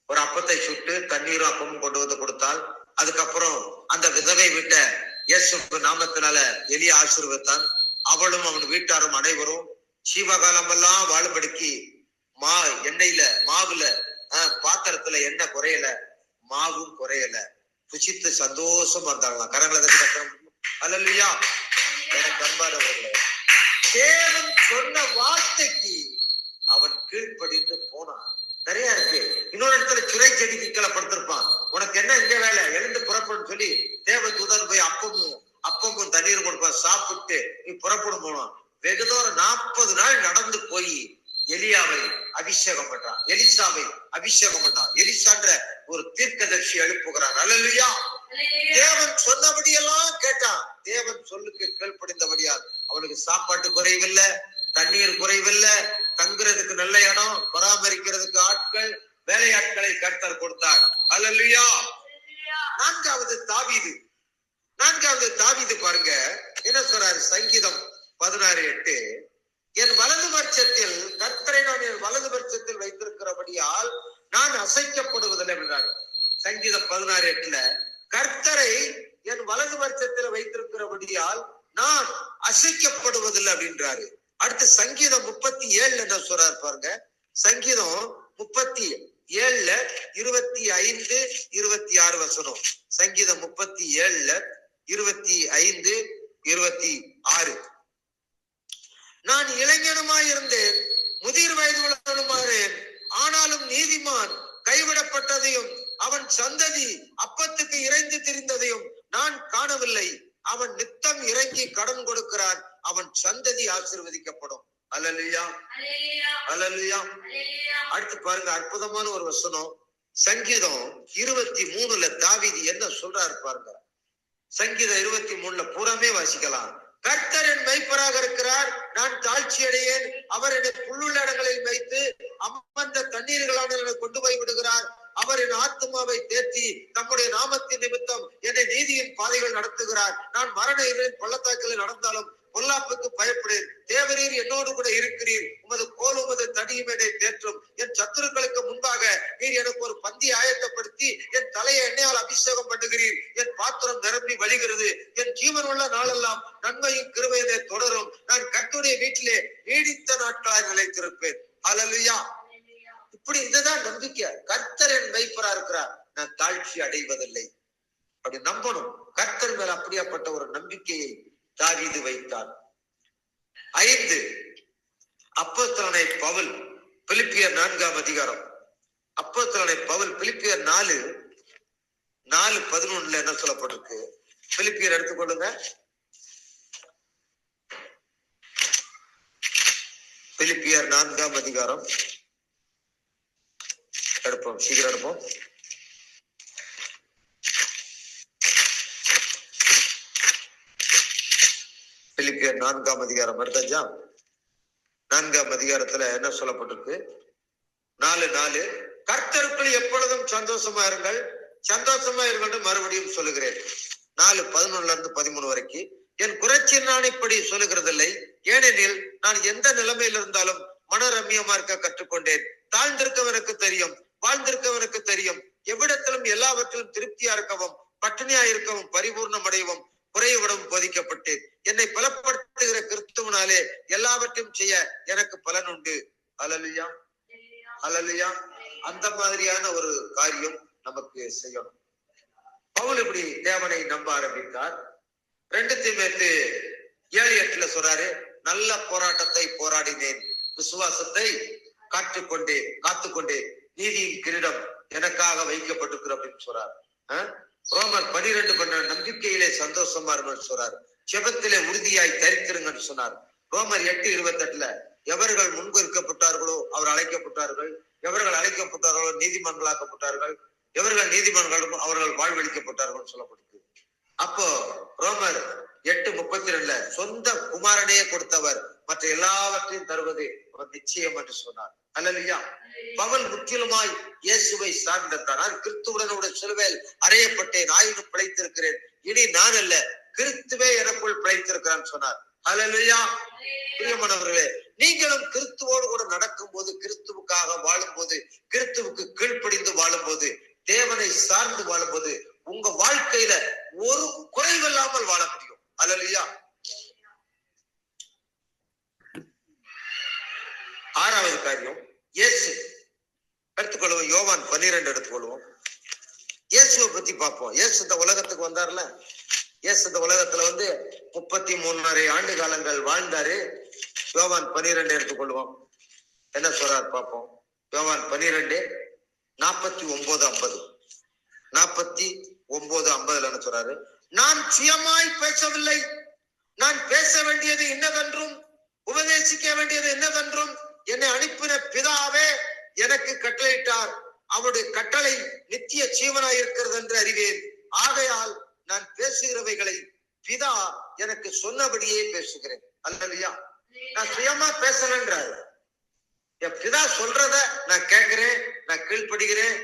ஒரு அப்பத்தை சுட்டு தண்ணீரும் அப்பமும் கொண்டு வந்து கொடுத்தாள். அதுக்கப்புறம் அந்த விதவை விட்ட இயேசு நாமத்தினால எலியா ஆசீர்வதித்தான். அவளும் அவன் வீட்டாரும் அனைவரும் சீவகாலம் எல்லாம் வாழும்படிக்கு எண்ணெயில மாவுல பாத்திரத்துல எண்ணெய் குறையல, மாவும் குறையல, புசித்து சந்தோஷம் வந்தாங்களாம். கரங்களை தட்டி கட்டணும். அல்லேலூயா. எனக்கு அன்பானவர்களே, தேவன் சொன்ன வார்த்தைக்கு அவன் கீழ்ப்படிந்து போனான். நிறைய இருக்கு. இன்னொரு இடத்துல சிறை செடிக்கு கீழே படுத்திருப்பான். உனக்கு என்ன இங்க வேலை, எழுந்து புறப்படும் சொல்லி தேவ தூதன் போய் அப்பமும் தண்ணீரும் கொடுப்பான். சாப்பிட்டு நீ புறப்படும் போனான். வெகு தூரம் 40 நாள் நடந்து போய் எலியாவை அபிஷேகம் பண்றான், எலிசாவை அபிஷேகம் பண்ணான். எலிசான்ற ஒரு தீர்க்கதரிசி எழுப்புகிறான். அல்லேலூயா. தேவன் சொன்னபடியெல்லாம் கேட்டான். தேவன் சொல்லுக்கு கீழ்ப்படிந்தபடியால் அவனுக்கு சாப்பாட்டு குறைவில்லை, தண்ணீர் குறைவில்லை, தங்குறதுக்கு நல்ல இடம், பராமரிக்கிறதுக்கு ஆட்கள், வேலையாட்களை கர்த்தர் கொடுத்தார். அல்லேலூயா. நான்காவது தாவீது பாருங்க என்ன சொல்றாரு, சங்கீதம் 16:8, என் வலது பட்சத்தில் கர்த்தரை நான் என் வலது பட்சத்தில் வைத்திருக்கிறபடியால் நான் அசைக்கப்படுவதில்லை என்றாரு. சங்கீதம் 16:8 கர்த்தரை என் வலது பட்சத்தில் வைத்திருக்கிறபடியால் நான் அசைக்கப்படுவதில்லை அப்படின்றாரு. அடுத்து சங்கீதம் 37 என்ன சொல்றாரு பாருங்க. சங்கீதம் 37:25-26 வசனம். சங்கீதம் 37:25-26. நான் இளைஞனுமாயிருந்தேன், முதிர் வயது உள்ளவனுமாறேன், ஆனாலும் நீதிமான் கைவிடப்பட்டதையும் அவன் சந்ததி அப்பத்துக்கு இறைந்து திரிந்ததையும் நான் காணவில்லை. அவன் நித்தம் இறங்கி கடன் கொடுக்கிறான், அவன் சந்ததி ஆசீர்வதிக்கப்படும். அல்லேலூயா, அல்லேலூயா. அடுத்து பாருங்க, அற்புதமான ஒரு வசனம். சங்கீதம் 23 தாவீது என்ன சொல்றாரு பாருங்க. சங்கீதம் 23 பூராமே வாசிக்கலாம். கர்த்தர் என் மெய்ப்பராக இருக்கிறார், நான் தாழ்ச்சி அடையேன். அவர் என்னை புல்லுள்ள இடங்களில் வைத்து அமர்ந்த தண்ணீர்களான கொண்டு போய் விடுகிறார். அவர் என் ஆத்துமாவை தேற்றி தம்முடைய நாமத்தின் நிமித்தம் என்னை நீதியின் பாதைகள் நடத்துகிறார். நான் மரண இருளின் பள்ளத்தாக்கில் நடந்தாலும் பொல்லாப்புக்கு பயப்படேன். தேவரீர் என்னோடு கூட இருக்கிறீர், உமது கோல் உமது தடியும் என்னை தேற்றும். என் சத்துருக்களுக்கு முன்பாக நீர் எனக்கு ஒரு பந்தி ஆயத்தப்படுத்தி என் தலையை எண்ணெயால் அபிஷேகம் பண்ணுகிறீர். என் பாத்திரம் நிரம்பி வழிகிறது. என் ஜீவன் உள்ள நாளெல்லாம் நன்மையும் கிருபையை தொடரும். நான் கர்த்தருடைய வீட்டிலே நீடித்த நாட்களாய் நிலைத்திருப்பேன். அல்லேலூயா. இப்படி இதுதான் நம்பிக்கை. கர்த்தர் என் மெய்ப்பரா இருக்கிறார், நான் தாழ்ச்சி அடைவதில்லை. அப்படி நம்பணும். கர்த்தர் மேல அப்படியாப்பட்ட ஒரு நம்பிக்கையை தாவீது வைத்தார். 5 அப்போஸ்தலனாகிய பவுல் பிலிப்பியர் 4ஆம் அதிகாரம். அப்போஸ்தலனாகிய பவுல் பிலிப்பியர் 4:11 என்ன சொல்லப்பட்டிருக்கு? பிலிப்பியர் எடுத்துக்கொள்ளுங்க. பிலிப்பியர் 4ஆம் அதிகாரம் எடுப்போம், சீக்கிரம் எடுப்போம். பிலிப்பியர் 4ஆம் அதிகாரம் எடுத்தாச்சா? 4ஆம் அதிகாரத்துல என்ன சொல்லப்பட்டிருக்கு? 4:4 கர்த்தருக்குள் எப்பொழுதும் சந்தோஷமா இருங்கள், சந்தோஷமா இருங்கள் மறுபடியும் சொல்லுகிறேன். 4:11-13 வரைக்கும். என் குறைச்சில் நான் இப்படி சொல்லுகிறதில்லை, ஏனெனில் நான் எந்த நிலைமையில் இருந்தாலும் மனரம்யமா இருக்க கற்றுக்கொண்டேன். தாழ்ந்திருக்கவனுக்கு தெரியும், வாழ்ந்திருக்கவனுக்கு தெரியும். எவ்விடத்திலும் எல்லாவற்றிலும் திருப்தியா இருக்கவும், பட்டினியா இருக்கவும், பரிபூர்ணம் அடையவும், குறைவிடவும் போதிக்கப்பட்டேன். என்னை பலப்படுத்துகிற கிறிஸ்துவினாலே எல்லாவற்றையும் செய்ய எனக்கு பலன் உண்டு. அல்லேலூயா, அல்லேலூயா. அந்த மாதிரியான ஒரு காரியம் நமக்கு செய்யணும். பவுல் இப்படி தேவனை நம்ப ஆரம்பித்தார். 2 தீமோத்தேயு 7:8 சொல்றாரு, நல்ல போராட்டத்தை போராடினேன், விசுவாசத்தை காத்துக்கொண்டே நீதியின் கிரீடம் எனக்காக வைக்கப்பட்டிருக்கிற அப்படின்னு சொல்றார். ரோமர் 12 நம்பிக்கையிலே சந்தோஷமா இருங்கன்னு சொல்றாரு. ஜெபத்திலே உறுதியாய் தரித்திருங்கன்னு சொன்னார். ரோமர் 8:28 எவர்கள் முன்குறிக்கப்பட்டார்களோ அவர் அழைக்கப்பட்டார்கள், எவர்கள் அழைக்கப்பட்டார்களோ நீதிமன்றாக்கப்பட்டார்கள், எவர்கள் நீதிமன்றம் அவர்கள் வாழ்வழிக்கப்பட்டார்கள் சொல்லப்பட்டிருக்கு. அப்போ ரோமர் 8:32 சொந்த குமாரனையே கொடுத்தவர் மற்ற எல்லாவற்றையும் தருவது அவர் நிச்சயம் என்று சொன்னார். அல்லேலூயா. பவுல் முற்றிலுமாய் இயேசுவை சார்ந்திருந்தார். கிறிஸ்துவுடனுடைய சிலுவையில் அறையப்பட்டேன், ஆயினும் பிழைத்திருக்கிறேன், இனி நான் அல்ல கிறிஸ்துவே எனக்குள் பிழைத்திருக்கிறான் சொன்னார். அல்லேலூயா. பிரியமானவர்களே, நீங்களும் கிறிஸ்துவோடு கூட நடக்கும் போது, கிறிஸ்துவுக்காக வாழும் போது, கிறிஸ்துவுக்கு கீழ்ப்படிந்து வாழும் போது, தேவனை சார்ந்து வாழும் போது உங்க வாழ்க்கையில ஒரு குறைவில்லாமல் வாழ முடியும். அல்லேலூயா. 6வது காரியம் இயேசு எடுத்துக்கொள்வோம். யோவான் 12 எடுத்துக்கொள்வோம். இயேசுவை பத்தி பார்ப்போம். இயேசு இந்த உலகத்துக்கு வந்தார்ல, இயேசு இந்த உலகத்துல 33.5 ஆண்டு காலங்கள் வாழ்ந்தாரு. யோவான் 12 எடுத்துக்கொள்வோம். என்ன சொல்றாரு பார்ப்போம். யோவான் 12 49-50 என்ன சொல்றாரு? நான் சுயமாய் பேசவில்லை, நான் பேச வேண்டியது என்னவென்றும் உபதேசிக்க வேண்டியது என்னவென்றும் என்னை அனுப்பின பிதாவே எனக்கு கட்டளையிட்டார். அவருடைய கட்டளை நித்திய ஜீவனாய் இருக்கிறது என்று அறிவேன். ஆகையால் நான் பேசுகிறவைகளை பிதா எனக்கு சொன்னபடியே பேசுகிறேன். அல்லேலூயா. நான் சுயமா பேசலன்றாரு. என் பிதா சொல்றத நான் கேட்கிறேன், நான் கீழ்ப்படுகிறேன்.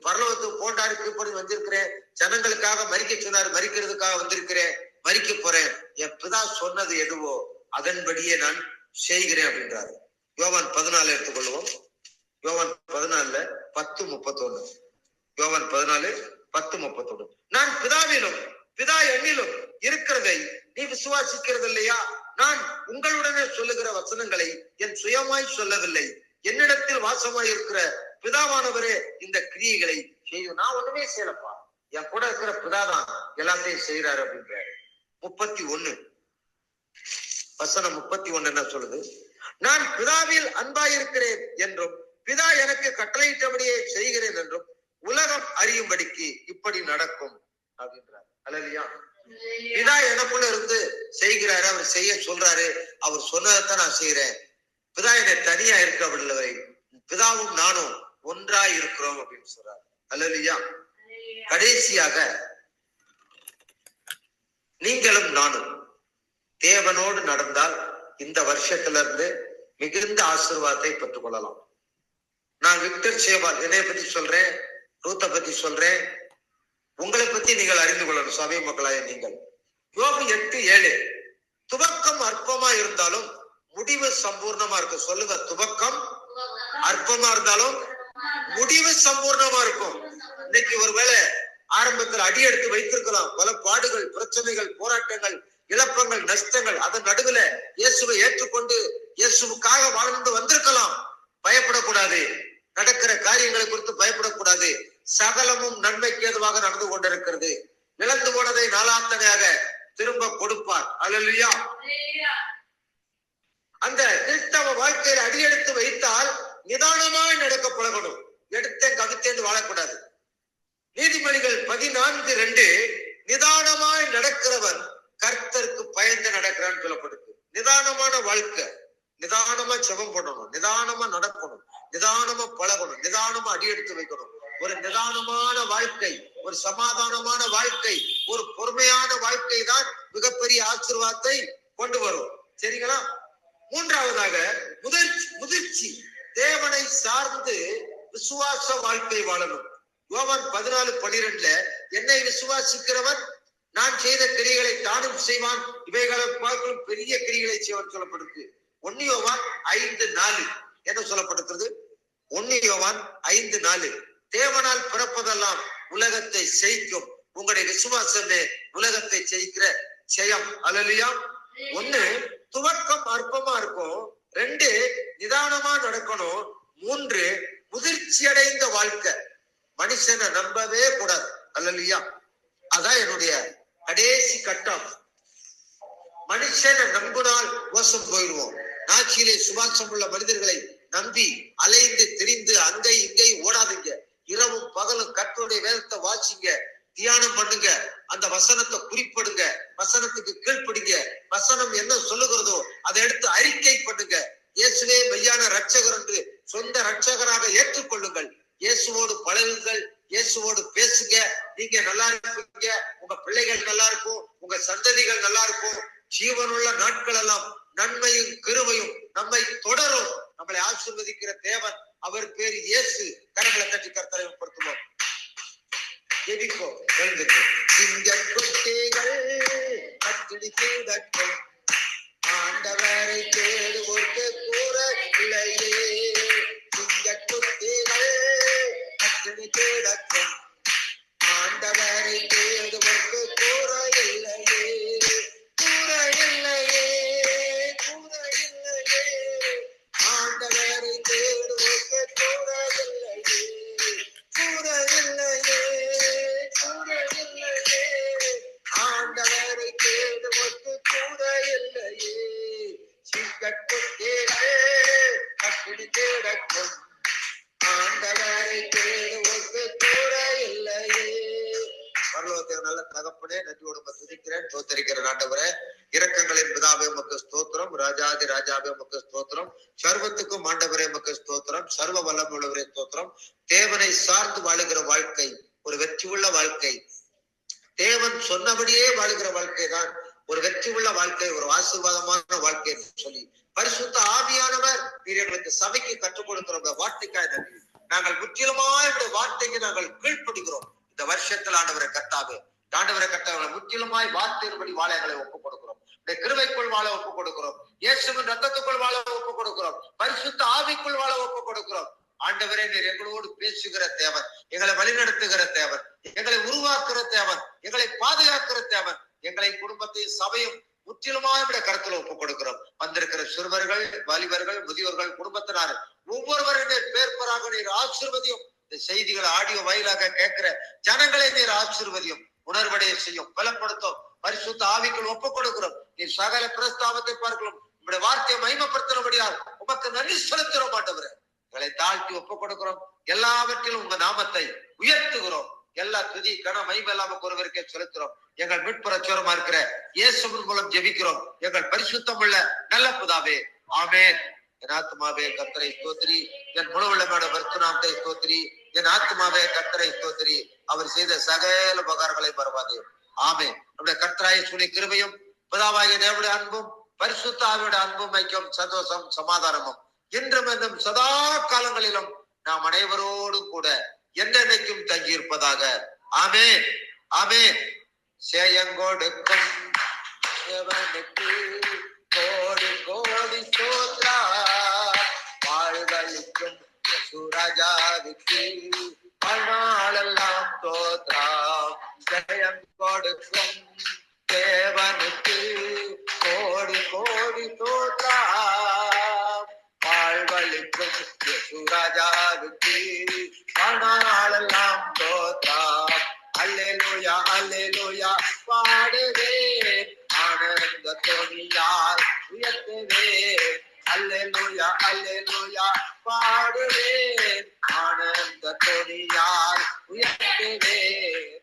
பரலோகத்துக்கு போண்டாரு, கீழ்ப்படி வந்திருக்கிறேன். ஜனங்களுக்காக மரிக்க சொன்னாரு, மரிக்கிறதுக்காக வந்திருக்கிறேன், மரிக்க போறேன். என் பிதா சொன்னது எதுவோ அதன்படியே நான் செய்கிறேன் அப்படின்றாரு. யோவான் 14 எடுத்துக்கொள்வோம். யோவான் 14:10-31. யோவான் 14:10-31. நான் பிதாவிலும் பிதா என்னிலும் இருக்கிறதை நீ விசுவாசிக்கிறது இல்லையா? நான் உங்களுடனே சொல்லுகிற வசனங்களை என் சுயமாய் சொல்லவில்லை, என்னிடத்தில் வாசமாய் இருக்கிற பிதாவானவரே இந்த கிரியைகளை செய்யும். நான் ஒண்ணுமே செய்யலப்பா, என் கூட இருக்கிற பிதாதான் எல்லாத்தையும் செய்யறாரு அப்படின்றாரு. 31 என்ன சொல்லுது? நான் பிதாவில் அன்பாயிருக்கிறேன் என்றும் பிதா எனக்கு கட்டளையிட்டபடியே செய்கிறேன் என்றும் உலகம் அறியும்படிக்கு இப்படி நடக்கும் அப்படின்றார். அல்லேலூயா. பிதா எனக்குள்ள இருந்து செய்கிறாரு, அவர் செய்ய சொல்றாரு, அவர் சொன்னதைத்தான் நான் செய்யறேன். பிதா என்னை தனியா இருக்க விடவில்லை, பிதாவும் நானும் ஒன்றாய் இருக்கிறோம் அப்படின்னு சொல்றாரு. அல்லேலூயா. கடைசியாக நீங்களும் நானும் தேவனோடு நடந்தால் இந்த வருஷத்துல இருந்து மிகுந்த ஆசீர்வாதத்தை பெற்றுக் கொள்ளலாம். நான் விக்டர் சேவால் என்னை பத்தி சொல்றேன், ரூத்தை பத்தி சொல்றேன், உங்களை பத்தி நீங்கள் அறிந்து கொள்ளணும். சபை மக்களாய நீங்கள் யோபு 8:7 துவக்கம் அற்பமா இருந்தாலும் முடிவு சம்பூர்ணமா இருக்கும். சொல்லுங்க, துவக்கம் அற்பமா இருந்தாலும் முடிவு சம்பூர்ணமா இருக்கும். இன்னைக்கு ஒருவேளை ஆரம்பத்தில் அடி எடுத்து வைத்திருக்கலாம், பல பாடுகள், பிரச்சனைகள், போராட்டங்கள், இழப்பங்கள், நஷ்டங்கள், அதன் நடுவில் இயேசுவை ஏற்றுக்கொண்டு இயேசுவுக்காக வாழ்ந்து வந்திருக்கலாம். பயப்படக்கூடாது. நடக்கிற காரியங்களை குறித்து பயப்படக்கூடாது. சகலமும் நன்மைக்கு ஏதுவாக நடந்து கொண்டிருக்கிறது. இழந்து போனதை நாளாத்தனையாக திரும்ப கொடுப்பார். அல்லேலூயா. அந்த கிறிஸ்தவ வாழ்க்கையில் அடியெடுத்து வைத்தால் நிதானமாய் நடக்க பழகணும். எடுத்தேன் கவித்தேன்னு வாழக்கூடாது. நீதிமொழிகள் 14:2 நிதானமாய் நடக்கிறவன் கர்த்தருக்கு பயந்து நடக்கிறான்னு சொல்லப்படுது. நிதானமான வாழ்க்கை, நிதானமா ஜெபம் பண்ணணும், நிதானமா நடக்கணும், நிதானமா பழகணும், நிதானமா அடியெடுத்து வைக்கணும். ஒரு நிதானமான வாழ்க்கை, ஒரு சமாதானமான வாழ்க்கை, ஒரு பொறுமையான வாழ்க்கை தான் மிகப்பெரிய ஆசீர்வாதத்தை கொண்டு வரும். சரிங்களா? 3வதாக முதிர்ச்சி. தேவனை சார்ந்து விசுவாச வாழ்க்கை வாழணும். யோவான் 14:12 என்னை விசுவாசிக்கிறவன் நான் செய்த கிரிகளை தானும் செய்வான், இவைகளை பார்க்கும் பெரிய கிரிகளை செய்வான் சொல்லப்படுது. 1 யோவான் 5:4 என்ன சொல்லப்படுகிறது? 1 யோவான் 5:4 தேவனால் பிறப்பதெல்லாம் உலகத்தை ஜெயிக்கும், உங்களுடைய விசுவாசமே உலகத்தை ஜெயிக்கிற ஜெயம். அல்லேலூயா. 1 துவக்கம் அற்பமா இருக்கும், 2 நிதானமா நடக்கணும், 3 முதிர்ச்சி அடைந்த வாழ்க்கை. மனுஷனை நம்பவே கூடாது. அல்லேலூயா. அதான் என்னுடைய கடைசி கட்டம். மனுஷனை நம்பினால் மோசம் போயிடுவோம். நாட்சியிலே சுபாசம் உள்ள மனிதர்களை நம்பி அலைந்து திரிந்து அங்கை இங்கை ஓடாதீங்க. இரவும் பகலும் கர்த்தருடைய வேதத்தை வாசிங்க, தியானம் பண்ணுங்க, அந்த வசனத்தை குறிப்பிடுங்க, வசனத்துக்கு கீழ்ப்படிங்க, வசனம் என்ன சொல்லுகிறதோ அதை எடுத்து அறிக்கை பண்ணுங்க. இயேசுவே மெய்யான ரட்சகர் என்று சொந்த ரட்சகராக ஏற்றுக்கொள்ளுங்கள். இயேசுவோடு பழகுங்கள், இயேசுவோடு பேசுங்க. நீங்க நல்லா இருப்பீங்க, உங்க பிள்ளைகள் நல்லா இருக்கும், உங்க சந்ததிகள் நல்லா இருக்கும். ஜீவனுள்ள நாட்கள் எல்லாம் நன்மையும் கிருபையும் நம்மை தொடரும். நம்மளை ஆசீர்வதிக்கிற தேவன், அவர் பேர் இயேசு. கரங்களை தட்டி கர்த்தரை படுத்துவோம். ஜெபிப்போ, எழுந்துட்டு. சிங்கக்குட்டிகள் பட்டினி கிடக்கும், ஆண்டவரை தேடுவோர்க்கு கூற இல்லையே. சிங்கக்குட்டிகள் பட்டினி கிடக்கும், ஆண்டவரை தேடுவோர்க்கு கூற இல்லையே. கூற இல்லையே, கூற இல்லையே, ஆண்டவரை தேடுவோர்க்கு கூற இல்லையே. கூற இல்லையே, கூற இல்லையே, ஆண்டவரை தேடுவோர்க்கு கூற இல்லையே. சிங்கக்குட்டிகளே பட்டினி கிடக்கும், ஆண்டவரை தேடுவோர்க்கு கூற இல்லையே. பரலோகத்தின் நல்ல தகப்பனே, நன்றியோடு துதிக்கிறேன், ஸ்தோத்திரிக்கிறேன். ஆண்டவரே, இரக்கங்களின் பிதாவே உமக்கு ஸ்தோத்திரம், ராஜாதி ராஜாவே உமக்கு ஸ்தோத்திரம், சர்வத்துக்கும் ஆண்டவரே உமக்கு ஸ்தோத்திரம், சர்வ வல்லமையுள்ளவரே ஸ்தோத்திரம். தேவனை சார்ந்து வாழுகிற வாழ்க்கை ஒரு வெற்றி உள்ள வாழ்க்கை. தேவன் சொன்னபடியே வாழுகிற வாழ்க்கை தான் ஒரு வெற்றி உள்ள வாழ்க்கை, ஒரு ஆசீர்வாதமான வாழ்க்கை சொல்லி பரிசுத்த ஆவியானவர் நீர் எங்களுக்கு சபைக்கு கற்றுக் கொடுக்கிற வார்த்தைக்காய் நன்றி. நாங்கள் முற்றிலுமாய் வார்த்தைக்கு நாங்கள் கீழ்ப்படுகிறோம். இந்த வருஷத்தில் ஆண்டவரை கர்த்தாவே, ஆண்டவரை கர்த்தாவை முற்றிலுமாய் வார்த்தையின்படி வாழ எங்களை ஒப்புக் கொடுக்கிறோம். கிருபைக்குள் வாழ ஒப்புக் கொடுக்கிறோம். இயேசுவின் ரத்தத்துக்குள் வாழ ஒப்புக் கொடுக்கிறோம். பரிசுத்த ஆவிக்குள் வாழ ஒப்புக் கொடுக்கிறோம். ஆண்டவரே, நீர் எங்களோடு பேசுகிற தேவன், எங்களை வழிநடத்துகிற தேவன், எங்களை உருவாக்குற தேவன், எங்களை பாதுகாக்கிற தேவன். எங்களை குடும்பத்தையும் சபையும் முற்றிலுமாய் கருத்துல ஒப்புக் கொடுக்கிறோம். வந்திருக்கிற சிறுவர்கள், வாலிபர்கள், முதியோர்கள், குடும்பத்தினர் ஒவ்வொருவரும் நீர் பேர்பராக நீர் ஆசீர்வதியும். இந்த செய்திகளை ஆடியோ வாயிலாக கேட்கிற ஜனங்களை நீர் ஆசீர்வதியும், உணர்வடைய செய்யும், பலப்படுத்தும். பரிசுத்த ஆவிக்குள் ஒப்புக் கொடுக்கிறோம். நீர் சகல பிரஸ்தாபத்தை பார்க்கலாம். உங்களுடைய வார்த்தையை மகிமைப்படுத்தினபடியால் உமக்கு நன்றி செலுத்துகிறோம். ஆண்டவரே, எங்களை தாழ்த்தி ஒப்புக் கொடுக்கிறோம். எல்லாவற்றிலும் உங்க நாமத்தை உயர்த்துகிறோம். எல்லா துதி கன மகிமை இல்லாம ஒருவருக்கே செலுத்துறோம். எங்கள் மீட்புரட்சகருமா இருக்கிற இயேசுவின் மூலம் ஜெபிக்கிறோம். எங்கள் பரிசுத்தம் உள்ள நல்ல பிதாவே, ஆமென். என் ஆத்மாவே கர்த்தரை ஸ்தோத்திரி, என் முழுவலமான வர்த்தனாமத்தை ஸ்தோத்திரி, என் ஆத்மாவே கர்த்தரை ஸ்தோத்திரி, அவர் செய்த சகல உபகாரங்களை மறவாதே. ஆமென். நம்முடைய கர்த்தராகிய இயேசுவின் கிருபையும் பிதாவாகிய தேவனுடைய அன்பும் பரிசுத்த ஆவியுடைய அன்பும், ஐக்கியம், சந்தோஷம், சமாதானமும் இன்றும் என்றும் சதா காலங்களிலும் நாம் அனைவரோடும் கூட என்றென்னைக்கும் தங்கியிருப்பதாக. ஆமென், ஆமென். சேயங்கொடுக்கும் தேவனுக்கு கோடி கோடி ஸ்தோத்ரா, வாழ்வளிக்கும் இயேசு ராஜாவுக்கு வாழ்நாளெல்லாம் ஸ்தோத்ரா. சேயங்கொடுக்கும் தேவனுக்கு கோடி கோடி ஸ்தோத்ரா, வாழ்வளிக்கும் இயேசு ராஜாவுக்கு வாழ்நாளெல்லாம் ஸ்தோத்ரா. அல்லேலூயா, அல்லேலூயா பாடுவேன், ஆனந்த தொனியால் உயர்த்துவேன். அல்லேலூயா, அல்லேலூயா பாடுவேன், ஆனந்த தொனியால் உயர்த்துவேன்.